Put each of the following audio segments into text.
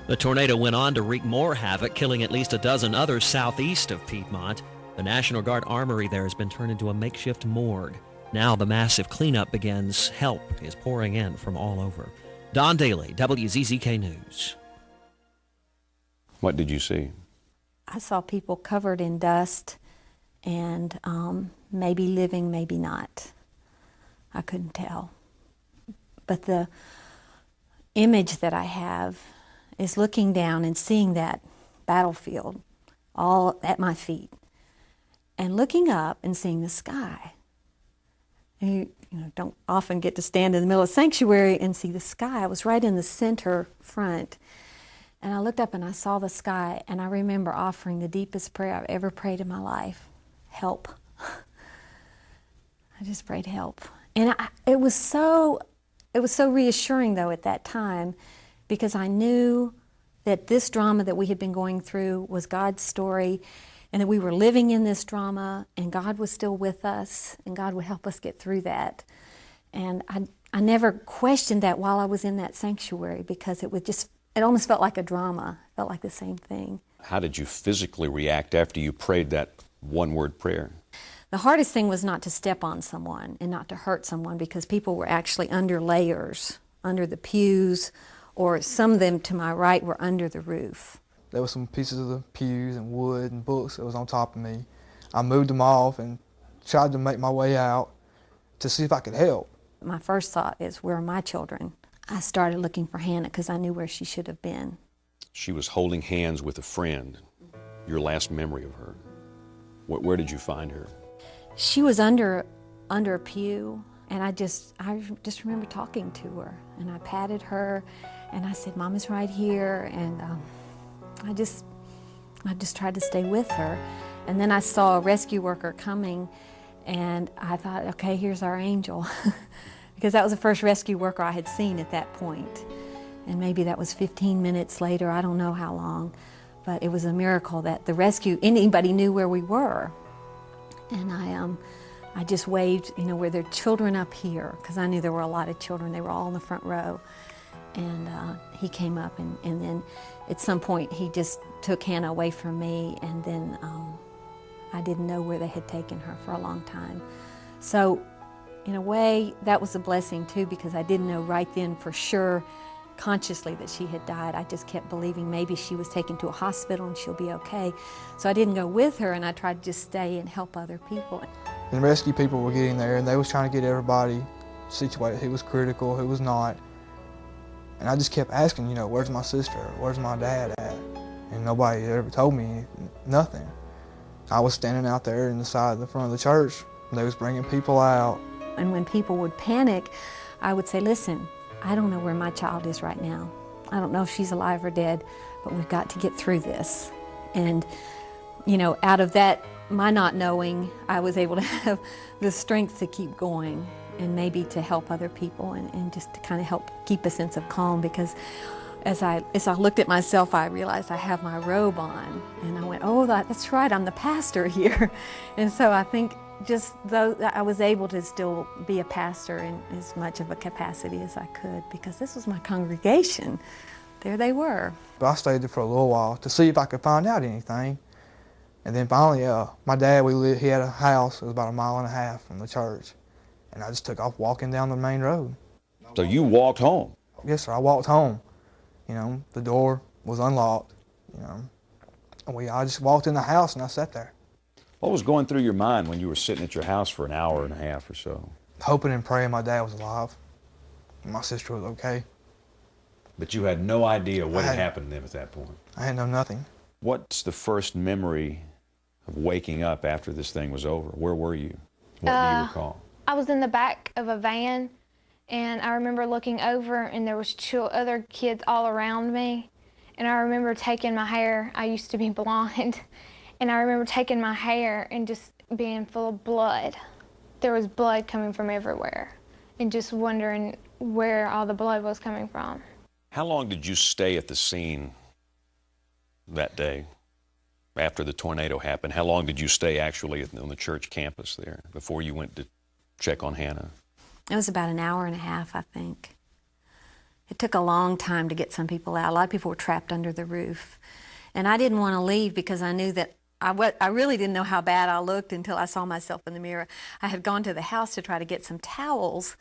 The tornado went on to wreak more havoc, killing at least a dozen others southeast of Piedmont. The National Guard Armory there has been turned into a makeshift morgue. Now the massive cleanup begins. Help is pouring in from all over. Don Daly, WZZK News. What did you see? I saw people covered in dust and maybe living, maybe not. I couldn't tell. But the image that I have is looking down and seeing that battlefield all at my feet and looking up and seeing the sky. And you don't often get to stand in the middle of the sanctuary and see the sky. I was right in the center front. And I looked up and I saw the sky, and I remember offering the deepest prayer I've ever prayed in my life. Help. I just prayed help. And it was so reassuring, though, at that time, because I knew that this drama that we had been going through was God's story, and that we were living in this drama, and God was still with us, and God would help us get through that. And I never questioned that while I was in that sanctuary, because it almost felt like a drama, felt like the same thing. How did you physically react after you prayed that one-word prayer? The hardest thing was not to step on someone and not to hurt someone, because people were actually under layers, under the pews, or some of them to my right were under the roof. There were some pieces of the pews and wood and books that was on top of me. I moved them off and tried to make my way out to see if I could help. My first thought is, where are my children? I started looking for Hannah because I knew where she should have been. She was holding hands with a friend. Your last memory of her. Where did you find her? She was under a pew, and I just remember talking to her, and I patted her, and I said, "Mama's right here," and I just tried to stay with her. And then I saw a rescue worker coming, and I thought, okay, here's our angel. Because that was the first rescue worker I had seen at that point. And maybe that was 15 minutes later, I don't know how long, but it was a miracle that anybody knew where we were. And I just waved, were there children up here? Because I knew there were a lot of children, they were all in the front row. And he came up, and then at some point he just took Hannah away from me, and then I didn't know where they had taken her for a long time. So in a way, that was a blessing too, because I didn't know right then for sure, consciously, that she had died. I just kept believing maybe she was taken to a hospital and she'll be okay. So I didn't go with her, and I tried to just stay and help other people. And rescue people were getting there, and they was trying to get everybody situated, who was critical, who was not. And I just kept asking, where's my sister? Where's my dad at? And nobody ever told me nothing. I was standing out there in the side of the front of the church, and they was bringing people out. And when people would panic, I would say, listen, I don't know where my child is right now. I don't know if she's alive or dead, but we've got to get through this. And, out of that, my not knowing, I was able to have the strength to keep going and maybe to help other people and just to kind of help keep a sense of calm, because as I looked at myself, I realized I have my robe on, and I went, oh, that's right, I'm the pastor here. And so I think just though I was able to still be a pastor in as much of a capacity as I could, because this was my congregation. There they were. But I stayed there for a little while to see if I could find out anything. And then finally, my dad, he had a house, it was about 1.5 miles from the church. And I just took off walking down the main road. So you walked home? Yes, sir, I walked home. The door was unlocked, And I just walked in the house and I sat there. What was going through your mind when you were sitting at your house for 1.5 hours or so? Hoping and praying my dad was alive and my sister was okay. But you had no idea what had happened to them at that point? I had known nothing. What's the first memory of waking up after this thing was over? Where were you? What do you recall? I was in the back of a van, and I remember looking over, and there was other kids all around me. And I remember taking my hair. I used to be blonde. And I remember taking my hair and just being full of blood. There was blood coming from everywhere, and just wondering where all the blood was coming from. How long did you stay at the scene that day after the tornado happened? How long did you stay actually on the church campus there before you went to check on Hannah? It was about 1.5 hours, I think. It took a long time to get some people out. A lot of people were trapped under the roof. And I didn't want to leave because I knew that I really didn't know how bad I looked until I saw myself in the mirror. I had gone to the house to try to get some towels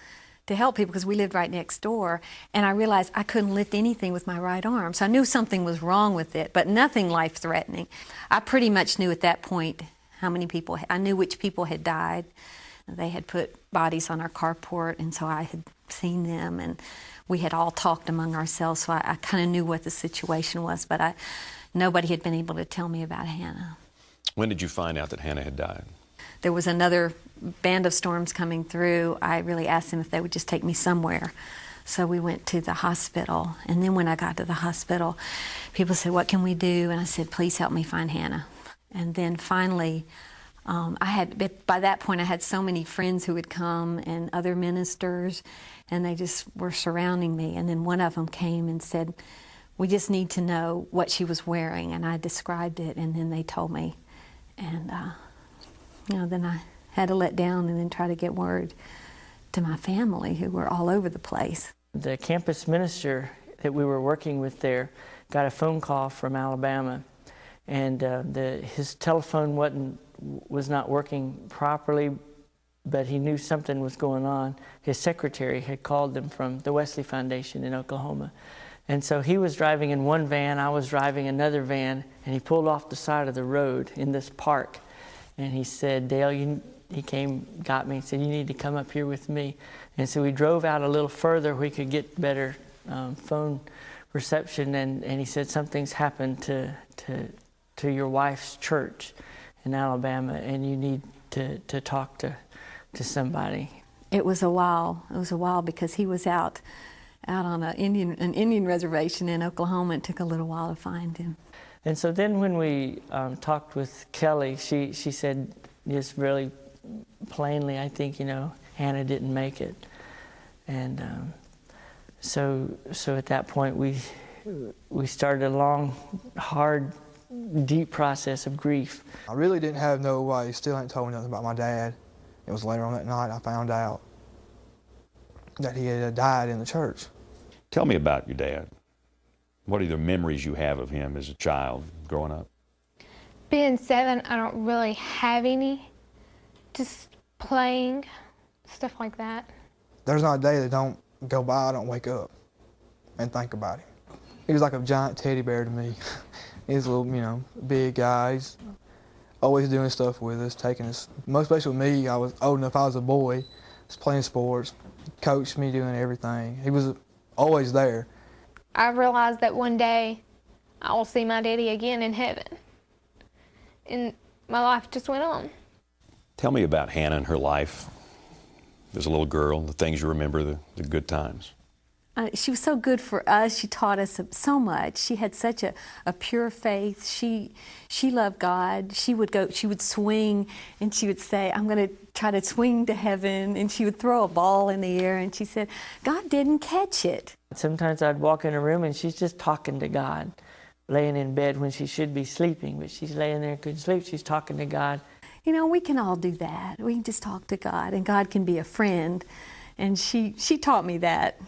to help people because we lived right next door, and I realized I couldn't lift anything with my right arm. So I knew something was wrong with it, but nothing life-threatening. I pretty much knew at that point how many people, I knew which people had died. They had put bodies on our carport, and so I had seen them, and we had all talked among ourselves, so I kind of knew what the situation was, but nobody had been able to tell me about Hannah. When did you find out that Hannah had died? There was another band of storms coming through. I really asked them if they would just take me somewhere. So we went to the hospital, and then when I got to the hospital, people said, "What can we do?" And I said, "Please help me find Hannah." And then finally, by that point, I had so many friends who would come and other ministers, and they just were surrounding me. And then one of them came and said, "We just need to know what she was wearing." And I described it, and then they told me. And, then I had to let down and then try to get word to my family who were all over the place. The campus minister that we were working with there got a phone call from Alabama, and his telephone was not working properly, but he knew something was going on. His secretary had called them from the Wesley Foundation in Oklahoma. And so he was driving in one van, I was driving another van, and he pulled off the side of the road in this park. And he said, "Dale," he came, got me, and said, "You need to come up here with me." And so we drove out a little further, we could get better phone reception, and he said, "Something's happened to your wife's church in Alabama, and you need to talk to somebody." It was a while because he was out on an Indian reservation in Oklahoma. It took a little while to find him. And so then when we talked with Kelly, she said just really plainly, I think, Hannah didn't make it. And so at that point we started a long, hard, deep process of grief. I really didn't have nobody, still ain't told me nothing about my dad. It was later on that night I found out that he had died in the church. Tell me about your dad. What are the memories you have of him as a child growing up? Being 7, I don't really have any. Just playing, stuff like that. There's not a day that don't go by I don't wake up and think about him. He was like a giant teddy bear to me. He's a little, big guy. He's always doing stuff with us, taking us. Most especially with me, I was old enough, I was a boy, was playing sports, coached me doing everything. He was always there. I realized that one day I will see my daddy again in heaven. And my life just went on. Tell me about Hannah and her life as a little girl, the things you remember, the good times. She was so good for us. She taught us so much. She had such a pure faith. She loved God. She would swing, and she would say, "I'm going to try to swing to heaven." And she would throw a ball in the air, and she said, "God didn't catch it." Sometimes I'd walk in a room and she's just talking to God, laying in bed when she should be sleeping, but she's laying there and couldn't sleep. She's talking to God. We can all do that. We can just talk to God, and God can be a friend. And she taught me that.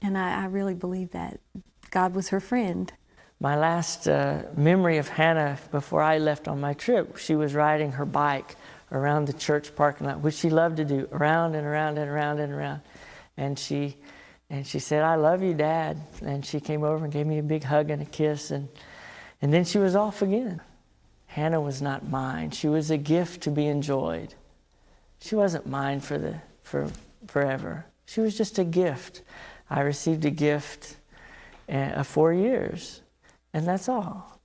And I really believe that God was her friend. My last memory of Hannah before I left on my trip, she was riding her bike around the church parking lot, which she loved to do, around and around and around and around. And she said, "I love you, Dad." And she came over and gave me a big hug and a kiss. And then she was off again. Hannah was not mine. She was a gift to be enjoyed. She wasn't mine for forever. She was just a gift. I received a gift of 4 years, and that's all.